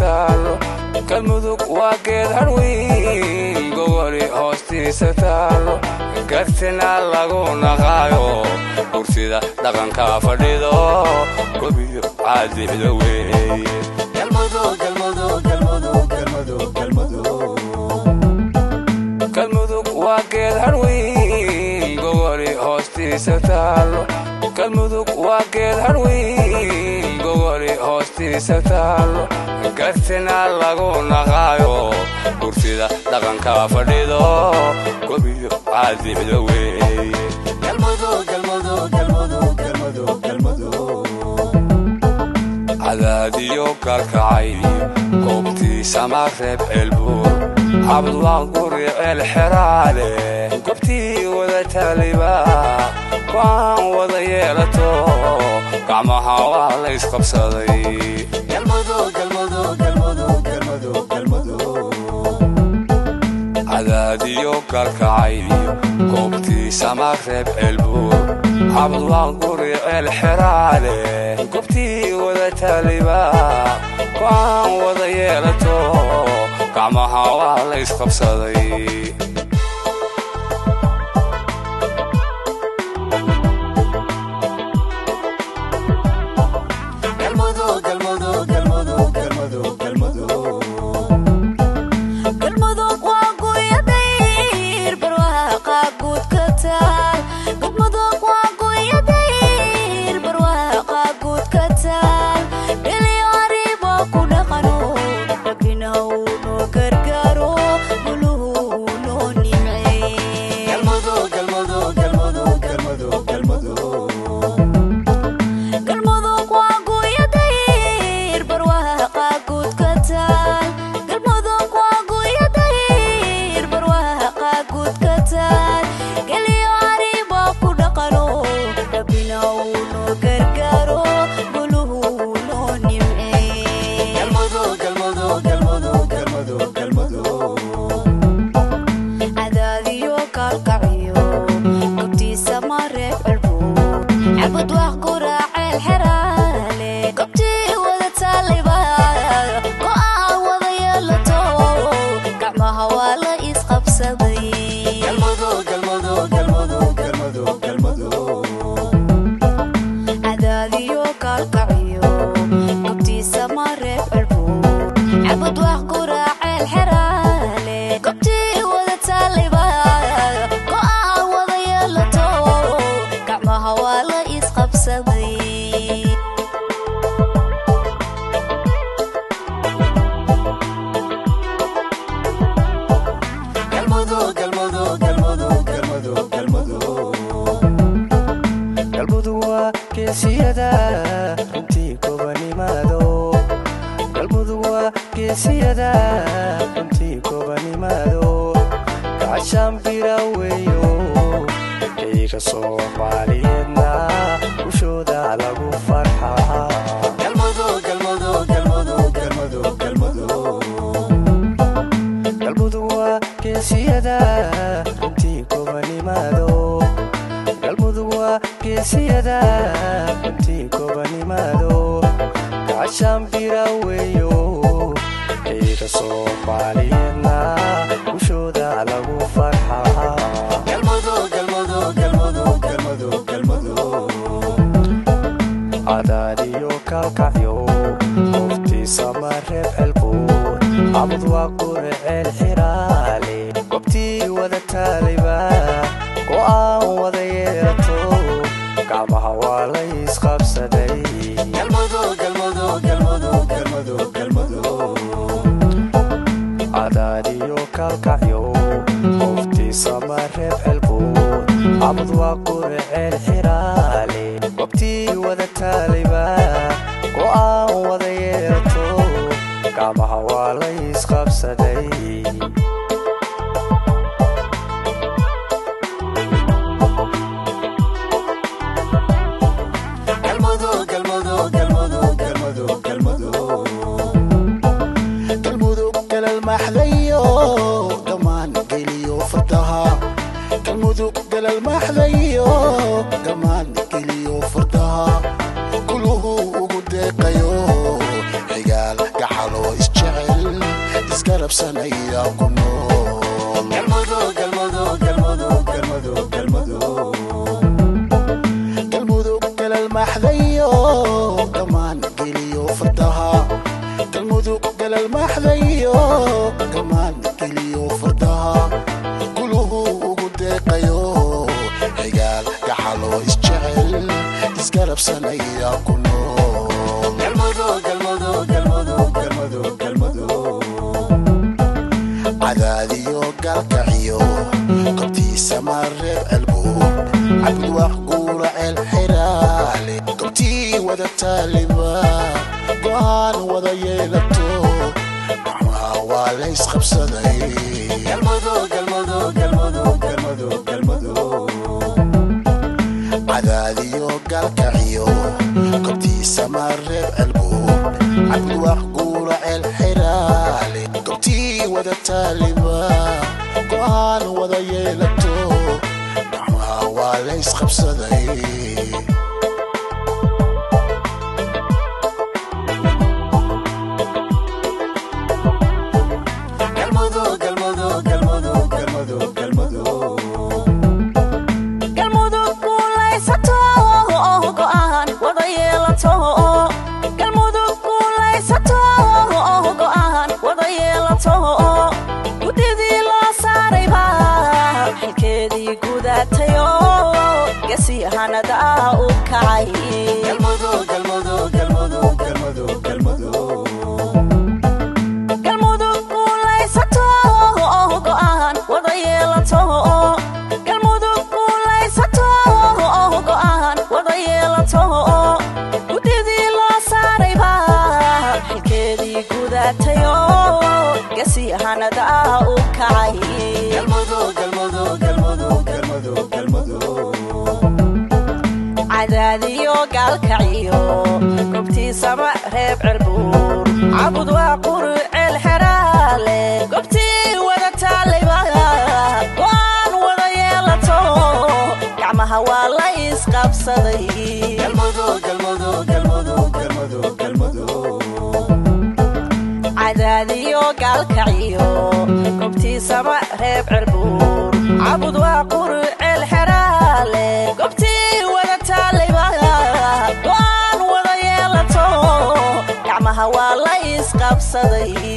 taalo galmudug waa geed harweyn gogoli hoostiisa taalo gartina lagu naqaayo kursida dhaqanka fadhido gobiyo caadixda weeye galmudug waa geed harweyn gogoli hoostiisa taalo galmudug waa geed harweyn gogoli hoostiisa taalo gartina lagu naqaayo kursida dhaqanka fadhido gobiyo caadixda weeye cadaadiyo kalkacay goobtiisa mareeb ceelbuur cabdullah guri ceel xeraale goobtii wada taaliba waan wada yeelato gacmaha waa la isqabsaday cadaadiyo kalkacay goobtiisa mareeb ceelbuur cabdullah guri ceel xeraale goobtii wada taaliba waan wada yeelato gacmaha waa la isqabsaday المحليو دمان كليو فردها كله وقد قيو عيال قحلو isgarab sanaya kuno galmudug galmudug galmudug galmudug galmudug galmudug galal maxdayo gamaan geliyo fardaha galmudug galal maxdayo gamaan geliyo fardaha kuluhu ugu deeqayo xigaal gaxalo isjecel isgarab sanaya kuno galmudug galmudug galmudug galmudug galmudug عداديو قلقعيو قبتي سمارب البور عبد وحقول الحرالي قبتي وذا التالبا قوان وذا يلبتو معها وليس خبصدي قلمدو قلمدو قلمدو قلمدو قلمدو عداديو قلقعيو قبتي سمارب البور عبد وحقول الحرالي قبتي وذا التالبا قوان وذا يلبتو معها وليس خبصدي hanada u kacay galmudug galmudug galmudug galmudug galmudug galmudug kulaysato go'aan wada yeelato galmudug kulaysato go'aan wada yeelato gudidii loo saarayba xilkeedii gudatayo gasi hanada u kacay galmudug galmudug galmudug galmudug galmudug عداديو قلقعيو قبتي سما ريب البور عبد وقرع الحرالي قبتي وذا تاليبا وان وذا يلتو قعمها والله يسقب صدي galmudug galmudug galmudug galmudug galmudug عداديو قلقعيو قبتي سما ريب البور عبد وقرع الحرالي قبتي قوان وذا يلتو قعمها والله يسقب صدي